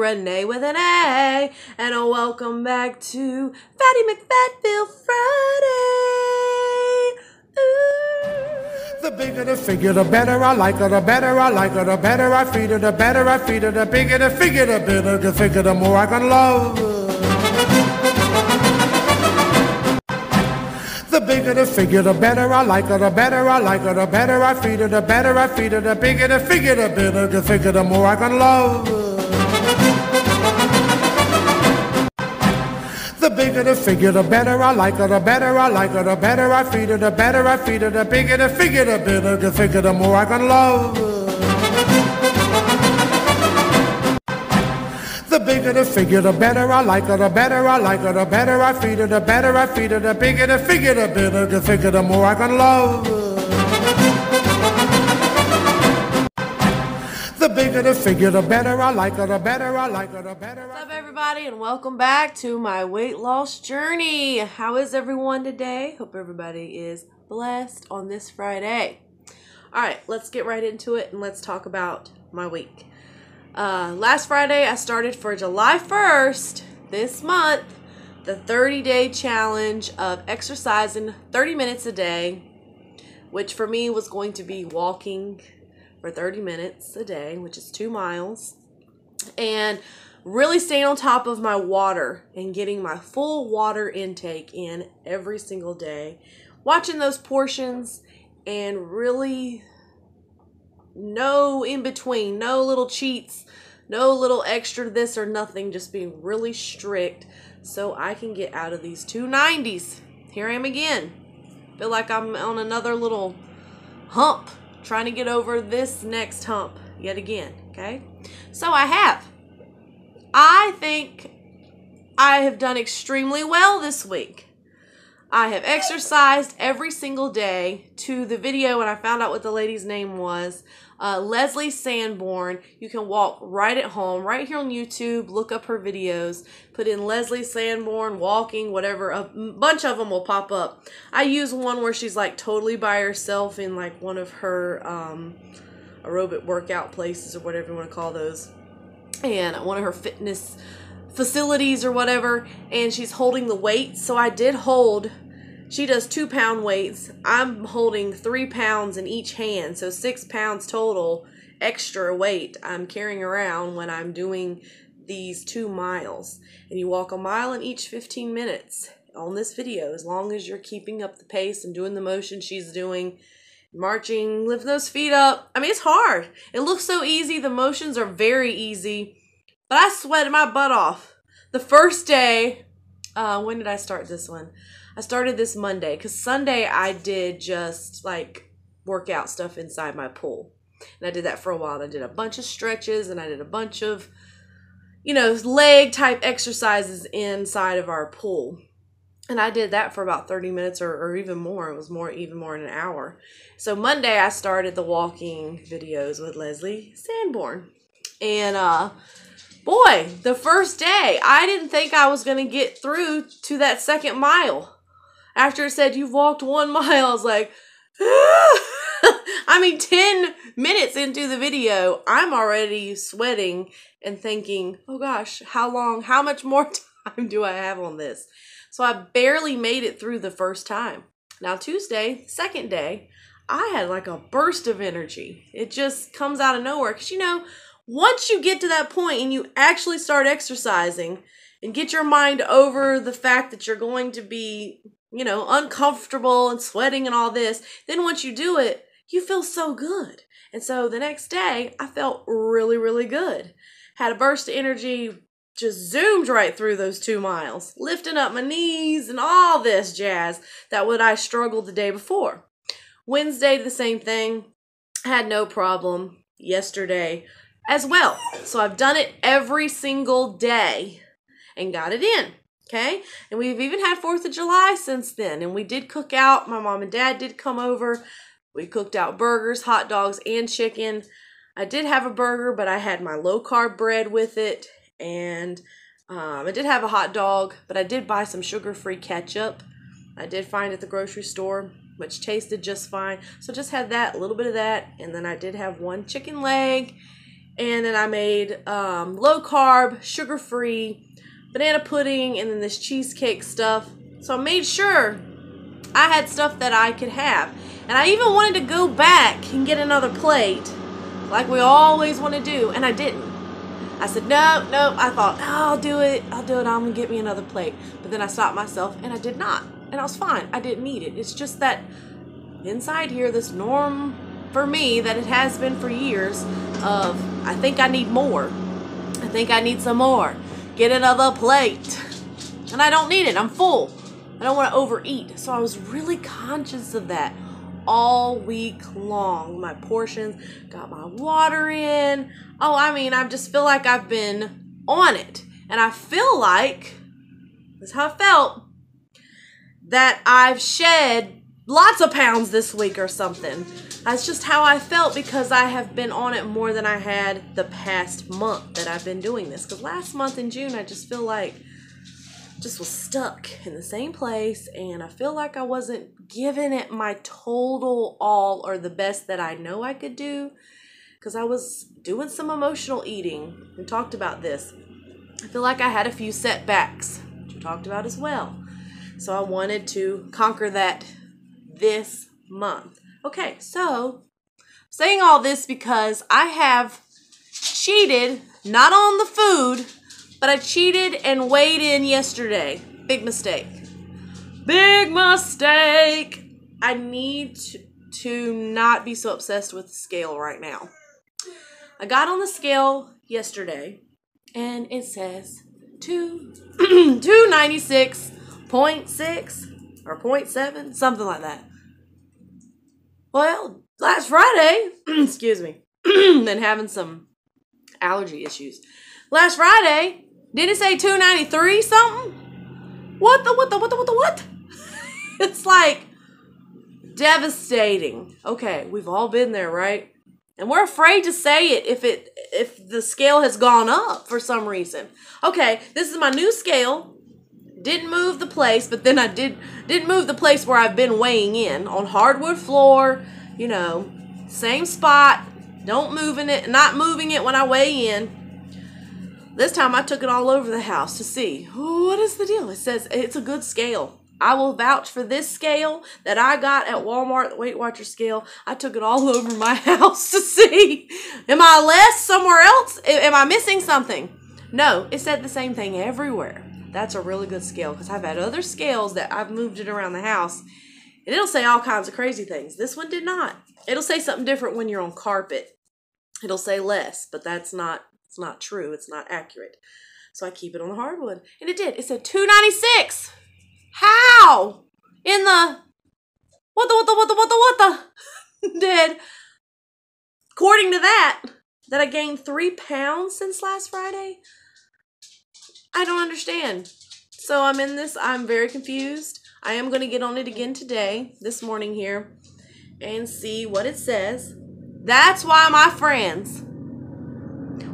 Renee with an A, and welcome back to Fattie McFatville Friday. Ooh. The bigger the figure, the better I like her, the better I like her, the better I feed her, the better I feed her, the bigger the figure, the better the figure, the more I can love her. The bigger the figure, the better I like her, the better I like her, the better I feed her, the better I feed her, the bigger the figure, the better the figure, the more I can love her. The bigger the figure, the better I like her, the better I like her, the better I feed her, the better I feed her, the bigger the figure, the better the figure, the more I can love her. The bigger the figure, the better I like her, the better I like her, the better I feed her, the better I feed her, the bigger the figure, the better the figure, the more I can love her. The bigger the figure, the better I like her, the better I like her, the better. What's up, everybody, and welcome back to my weight loss journey. How is everyone today? Hope everybody is blessed on this Friday. All right, let's get right into it and let's talk about my week. Last Friday, I started for July 1st, this month, the 30-day challenge of exercising 30 minutes a day, which for me was going to be walking for 30 minutes a day, which is 2 miles, and really staying on top of my water and getting my full water intake in every single day, watching those portions and really no in between, no little cheats, no little extra this or nothing, just being really strict so I can get out of these 290s. Here I am again. Feel like I'm on another little hump, trying to get over this next hump yet again, okay? So I think I have done extremely well this week. I have exercised every single day to the video, and I found out what the lady's name was. Leslie Sanborn. You can walk right at home, right here on YouTube. Look up her videos. Put in Leslie Sanborn walking, whatever. A bunch of them will pop up. I use one where she's like totally by herself in like one of her aerobic workout places or whatever you want to call those. And one of her fitness facilities or whatever. And she's holding the weights. So I did hold. She does 2-pound weights. I'm holding 3 pounds in each hand, so 6 pounds total extra weight I'm carrying around when I'm doing these 2 miles. And you walk a mile in each 15 minutes on this video, as long as you're keeping up the pace and doing the motion she's doing, marching, lift those feet up. I mean, it's hard. It looks so easy. The motions are very easy, but I sweated my butt off. The first day, when did I start this one? I started this Monday, because Sunday I did just like workout stuff inside my pool. And I did that for a while. I did a bunch of stretches and I did a bunch of, leg type exercises inside of our pool. And I did that for about 30 minutes or even more. It was even more than an hour. So Monday I started the walking videos with Leslie Sanborn. And boy, the first day, I didn't think I was going to get through to that second mile. After it said, you've walked 1 mile, I was like, I mean, 10 minutes into the video, I'm already sweating and thinking, oh gosh, how much more time do I have on this? So I barely made it through the first time. Now Tuesday, second day, I had like a burst of energy. It just comes out of nowhere. Because once you get to that point and you actually start exercising and get your mind over the fact that you're going to be uncomfortable and sweating and all this, then once you do it, you feel so good. And so the next day, I felt really, really good. Had a burst of energy, just zoomed right through those 2 miles, lifting up my knees and all this jazz that I struggled the day before. Wednesday, the same thing. Had no problem. Yesterday as well. So I've done it every single day and got it in. Okay, and we've even had 4th of July since then, and we did cook out. My mom and dad did come over. We cooked out burgers, hot dogs, and chicken. I did have a burger, but I had my low-carb bread with it, and I did have a hot dog, but I did buy some sugar-free ketchup. I did find at the grocery store, which tasted just fine. So just had that, a little bit of that, and then I did have 1 chicken leg And then I made low carb, sugar free, banana pudding, and then this cheesecake stuff. So I made sure I had stuff that I could have. And I even wanted to go back and get another plate, like we always want to do, and I didn't. I said, no. I thought, oh, I'll do it. I'm going to get me another plate. But then I stopped myself, and I did not. And I was fine. I didn't need it. It's just that inside here, this norm for me that it has been for years of, I think I need more. I think I need some more. Get another plate. And I don't need it. I'm full. I don't want to overeat. So I was really conscious of that all week long. My portions, got my water in. Oh, I mean, I just feel like I've been on it. And I feel like, this is how I felt, that I've shed lots of pounds this week or something. That's just how I felt because I have been on it more than I had the past month that I've been doing this. Because last month in June, I just feel like just was stuck in the same place, and I feel like I wasn't giving it my total all or the best that I know I could do, because I was doing some emotional eating. We talked about this. I feel like I had a few setbacks, which we talked about as well. So I wanted to conquer that this month. Okay, so saying all this because I have cheated, not on the food, but I cheated and weighed in yesterday. Big mistake. Big mistake. I need to not be so obsessed with the scale right now. I got on the scale yesterday, and it says 296.6 or 0.7, something like that. Well, last Friday, excuse me, been having some allergy issues. Last Friday, did it say 293 something? What? It's like devastating. Okay, we've all been there, right? And we're afraid to say it if the scale has gone up for some reason. Okay, this is my new scale. Didn't move the place, but then I didn't move the place where I've been weighing in on hardwood floor, you know, same spot. Don't moving it, not moving it when I weigh in. This time I took it all over the house to see what is the deal. It says it's a good scale. I will vouch for this scale that I got at Walmart, the Weight Watcher scale. I took it all over my house to see. Am I less somewhere else? Am I missing something? No, it said the same thing everywhere. That's a really good scale because I've had other scales that I've moved it around the house, and it'll say all kinds of crazy things. This one did not. It'll say something different when you're on carpet. It'll say less, but it's not true. It's not accurate. So I keep it on the hardwood. And it did. It said 296. How? In the what the did, according to that I gained 3 pounds since last Friday? I don't understand. So I'm in this. I'm very confused. I am going to get on it again today, this morning here, and see what it says. That's why, my friends,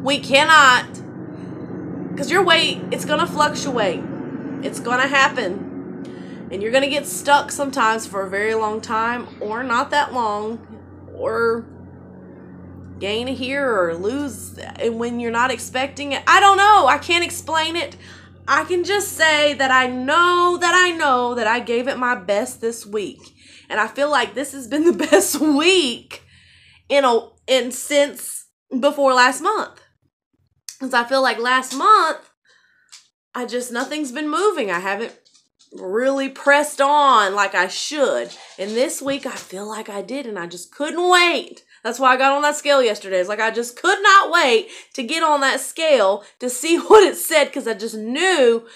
we cannot, because your weight, it's going to fluctuate. It's going to happen. And you're going to get stuck sometimes for a very long time, or not that long, or gain here or lose when you're not expecting it. I don't know. I can't explain it. I can just say that I know that I gave it my best this week. And I feel like this has been the best week in since before last month. Because I feel like last month, nothing's been moving. I haven't really pressed on like I should. And this week, I feel like I did, and I just couldn't wait. That's why I got on that scale yesterday. It's like I just could not wait to get on that scale to see what it said, because I just knew,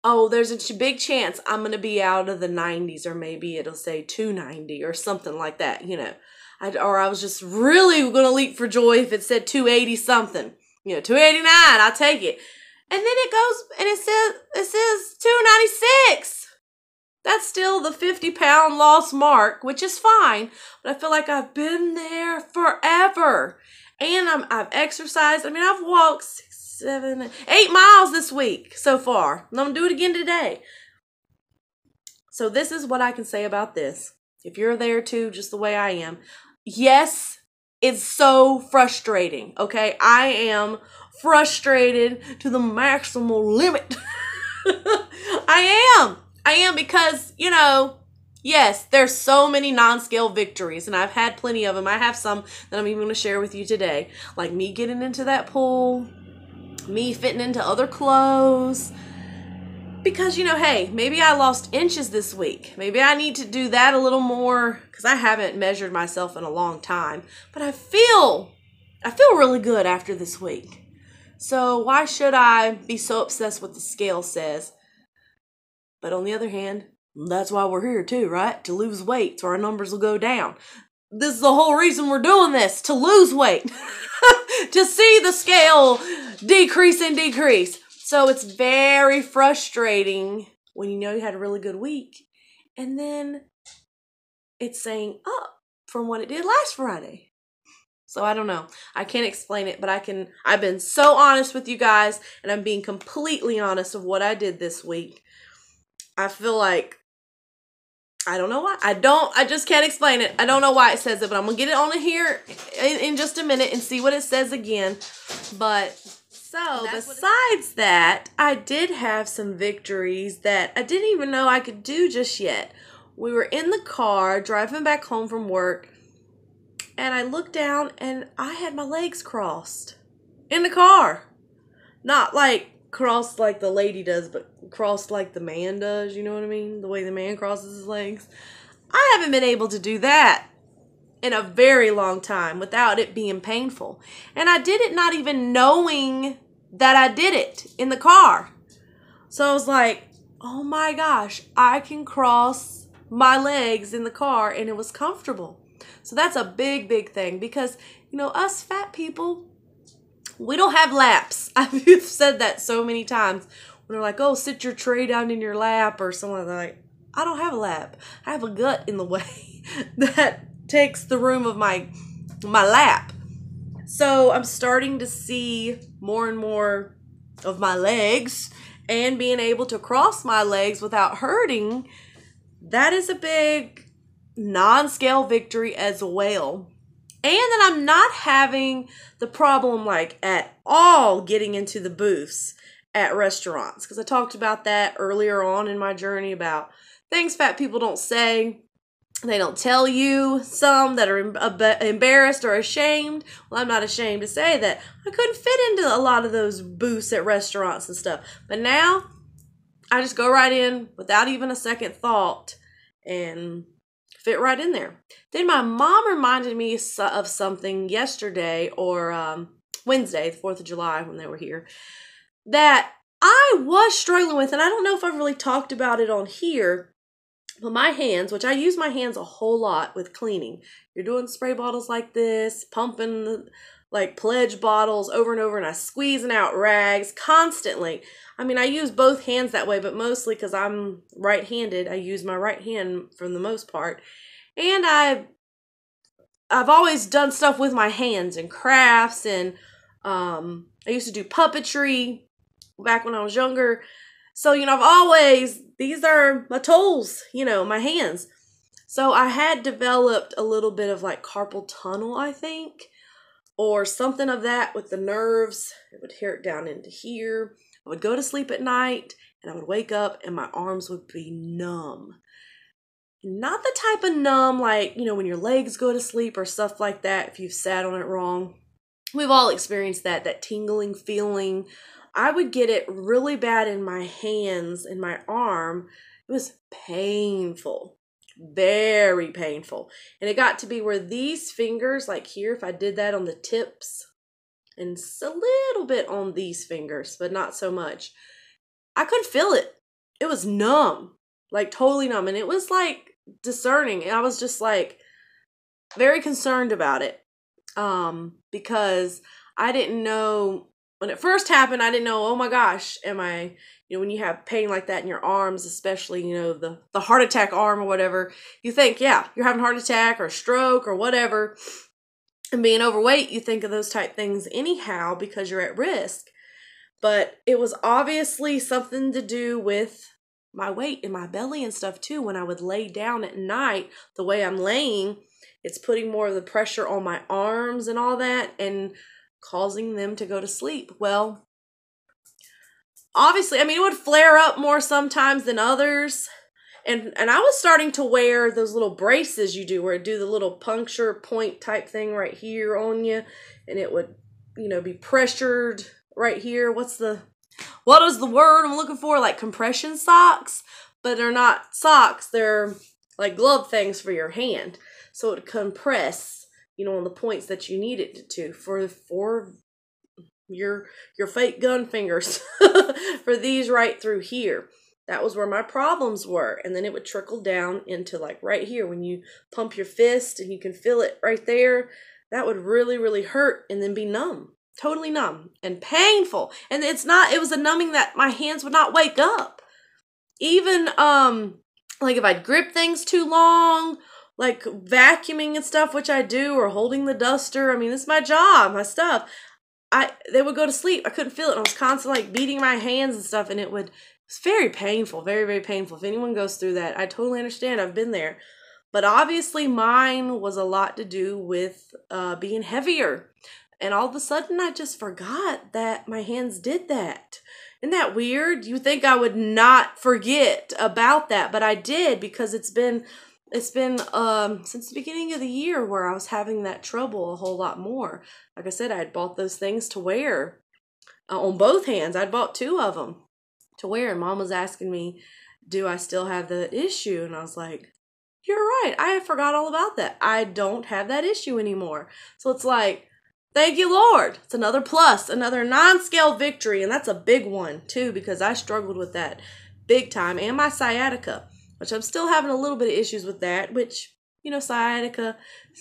oh, there's a big chance I'm going to be out of the 90s, or maybe it'll say 290 or something like that, you know. I was just really going to leap for joy if it said 280 something. You know, 289, I'll take it. And then it goes, and it says 296. That's still the 50-pound loss mark, which is fine. But I feel like I've been there forever. And I've exercised. I mean, I've walked 6, 7, 8 miles this week so far. And I'm going to do it again today. So this is what I can say about this. If you're there too, just the way I am. Yes, It's so frustrating, okay? I am frustrated to the maximal limit. I am because, you know, yes, there's so many non-scale victories, and I've had plenty of them. I have some that I'm even going to share with you today. Like me getting into that pool, me fitting into other clothes. Because, you know, hey, maybe I lost inches this week. Maybe I need to do that a little more because I haven't measured myself in a long time. But I feel really good after this week. So why should I be so obsessed with the scale says? But on the other hand, that's why we're here too, right? To lose weight so our numbers will go down. This is the whole reason we're doing this, to lose weight. To see the scale decrease and decrease. So it's very frustrating when you know you had a really good week and then it's saying up from what it did last Friday. So I don't know. I can't explain it, but I've been so honest with you guys, and I'm being completely honest of what I did this week. I feel like, I don't know why. I just can't explain it. I don't know why it says it, but I'm going to get it on here in just a minute and see what it says again. But so besides that, I did have some victories that I didn't even know I could do just yet. We were in the car driving back home from work, and I looked down and I had my legs crossed in the car. Not like crossed like the lady does, but crossed like the man does. You know what I mean? The way the man crosses his legs. I haven't been able to do that in a very long time without it being painful. And I did it not even knowing that I did it in the car. So I was like, oh my gosh, I can cross my legs in the car and it was comfortable. So that's a big, big thing because, you know, us fat people, we don't have laps. I've said that so many times when they're like, oh, sit your tray down in your lap or something like, I don't have a lap. I have a gut in the way that takes the room of my lap. So I'm starting to see more and more of my legs and being able to cross my legs without hurting. That is a big non-scale victory as well. And that I'm not having the problem like at all getting into the booths at restaurants. Because I talked about that earlier on in my journey about things fat people don't say. They don't tell you, some that are embarrassed or ashamed. Well, I'm not ashamed to say that I couldn't fit into a lot of those booths at restaurants and stuff. But now, I just go right in without even a second thought and fit right in there. Then my mom reminded me of something yesterday or Wednesday, the 4th of July when they were here, that I was struggling with, and I don't know if I've really talked about it on here. But my hands, which I use my hands a whole lot with cleaning. You're doing spray bottles like this, pumping like Pledge bottles over and over, and I squeezing out rags constantly. I mean, I use both hands that way, but mostly because I'm right-handed, I use my right hand for the most part. And I've always done stuff with my hands and crafts, and I used to do puppetry back when I was younger. So, you know, these are my tools, you know, my hands. So I had developed a little bit of like carpal tunnel, I think, or something of that with the nerves. It would tear it down into here. I would go to sleep at night and I would wake up and my arms would be numb. Not the type of numb like, you know, when your legs go to sleep or stuff like that if you've sat on it wrong. We've all experienced that tingling feeling. I would get it really bad in my hands and my arm. It was painful, very painful. And it got to be where these fingers, like here, if I did that on the tips and a little bit on these fingers, but not so much, I couldn't feel it. It was numb, like totally numb. And it was like discerning. And I was just like very concerned about it because I didn't know. When it first happened, I didn't know, oh my gosh, you know, when you have pain like that in your arms, especially, you know, the heart attack arm or whatever, you think, yeah, you're having a heart attack or a stroke or whatever. And being overweight, you think of those type things anyhow because you're at risk. But it was obviously something to do with my weight and my belly and stuff too. When I would lay down at night, the way I'm laying, It's putting more of the pressure on my arms and all that and causing them to go to sleep. Well, obviously, I mean, it would flare up more sometimes than others. And I was starting to wear those little braces you do where it do the little puncture point type thing right here on you. And it would, you know, be pressured right here. What is the word I'm looking for? Like compression socks. But they're not socks. They're like glove things for your hand. So it would compress, you know, on the points that you need it to for your fake gun fingers. For these right through here. That was where my problems were. And then it would trickle down into like right here when you pump your fist and you can feel it right there. That would really, really hurt and then be numb. Totally numb and painful. And it was a numbing that my hands would not wake up. Even like if I'd grip things too long, like vacuuming and stuff, which I do, or holding the duster. I mean, this is my job, my stuff. They would go to sleep. I couldn't feel it. And I was constantly like beating my hands and stuff, and it's very painful, very, very painful. If anyone goes through that, I totally understand. I've been there. But obviously mine was a lot to do with being heavier. And all of a sudden I just forgot that my hands did that. Isn't that weird? You think I would not forget about that, but I did because it's been since the beginning of the year where I was having that trouble a whole lot more. Like I said, I had bought those things to wear on both hands. I'd bought 2 of them to wear, and Mom was asking me, do I still have the issue? And I was like, you're right. I forgot all about that. I don't have that issue anymore. So it's like, thank you, Lord. It's another plus, another non-scale victory. And that's a big one too, because I struggled with that big time, and my sciatica, which I'm still having a little bit of issues with that, which, you know, sciatica,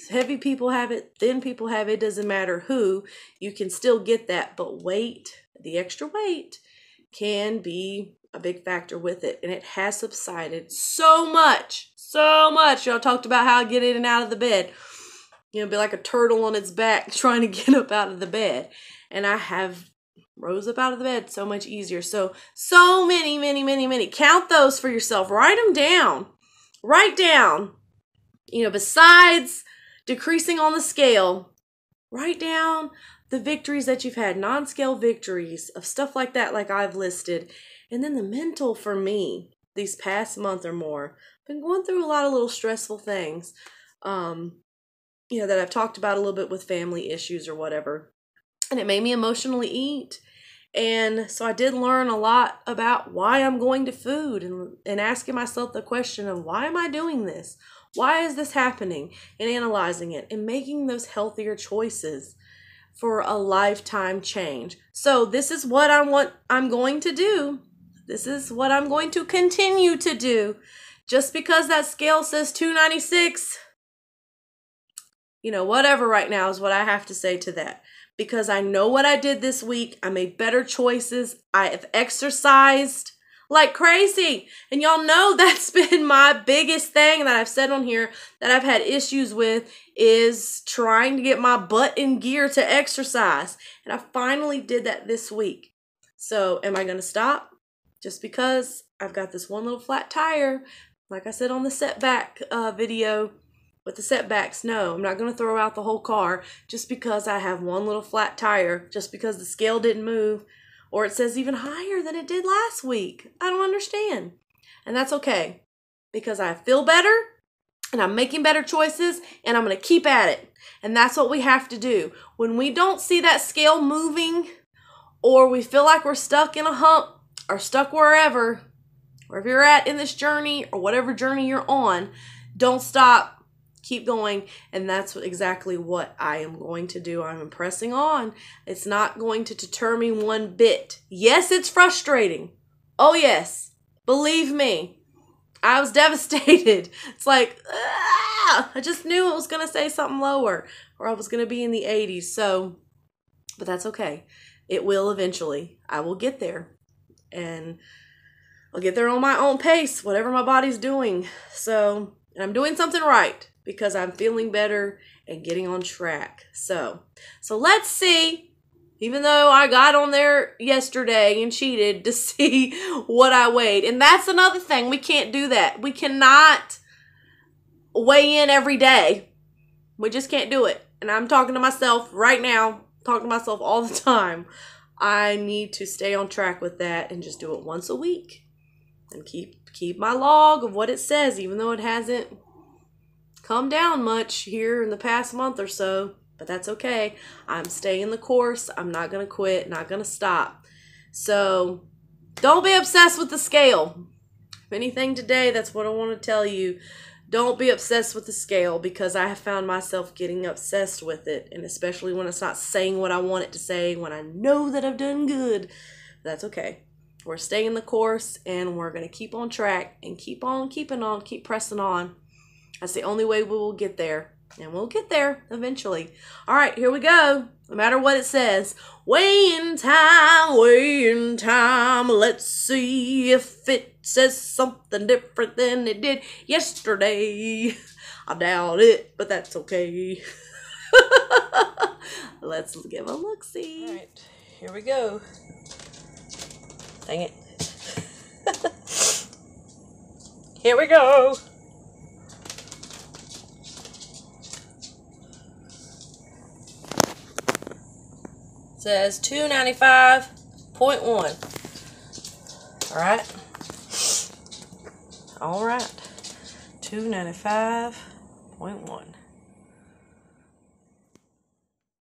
heavy people have it, thin people have it. It doesn't matter who, you can still get that. But weight, the extra weight, can be a big factor with it. And it has subsided so much. Y'all talked about how I get in and out of the bed. You know, be like a turtle on its back trying to get up out of the bed. And I have rose up out of the bed so much easier. So many. Count those for yourself. Write them down. Write down. You know, besides decreasing on the scale, write down the victories that you've had, non-scale victories of stuff like that, like I've listed. And then the mental for me, these past month or more, been going through a lot of little stressful things, you know, that I've talked about a little bit with family issues or whatever. And it made me emotionally eat. And so I did learn a lot about why I'm going to food and asking myself the question of why am I doing this? Why is this happening? And analyzing it and making those healthier choices for a lifetime change. So this is what I'm going to do. This is what I'm going to continue to do. Just because that scale says 296, you know, whatever right now is what I have to say to that. Because I know what I did this week. I made better choices. I have exercised like crazy. And y'all know that's been my biggest thing that I've said on here that I've had issues with, is trying to get my butt in gear to exercise. And I finally did that this week. So am I going to stop? Just because I've got this one little flat tire, like I said on the setback video with the setbacks, no, I'm not going to throw out the whole car just because I have one little flat tire, just because the scale didn't move, or it says even higher than it did last week. I don't understand. And that's okay, because I feel better and I'm making better choices and I'm going to keep at it. And that's what we have to do. When we don't see that scale moving, or we feel like we're stuck in a hump or stuck wherever you're at in this journey or whatever journey you're on, don't stop. Keep going. And that's exactly what I am going to do. I'm pressing on. It's not going to deter me one bit. Yes, it's frustrating. Oh, yes. Believe me. I was devastated. It's like, I just knew it was going to say something lower, or I was going to be in the 80s. So, but that's okay. It will eventually. I will get there. And I'll get there on my own pace, whatever my body's doing. So, and I'm doing something right, because I'm feeling better and getting on track. So let's see, even though I got on there yesterday and cheated to see what I weighed. And that's another thing. We can't do that. We cannot weigh in every day We just can't do it. And I'm talking to myself right now, talking to myself all the time. I need to stay on track with that and just do it once a week. And keep my log of what it says, even though it hasn't come down much here in the past month or so. But that's okay. I'm staying the course. I'm not going to quit, not going to stop. So don't be obsessed with the scale. If anything today, that's what I want to tell you. Don't be obsessed with the scale, because I have found myself getting obsessed with it. And especially when it's not saying what I want it to say, when I know that I've done good. That's okay. We're staying the course, and we're going to keep on track and keep on keeping on, keep pressing on. That's the only way we will get there. And we'll get there eventually. All right, here we go. No matter what it says. Weighing time, weighing time. Let's see if it says something different than it did yesterday. I doubt it, but that's okay. Let's give a look-see. All right, here we go. Dang it. Here we go. Says 295.1. All right. 295.1.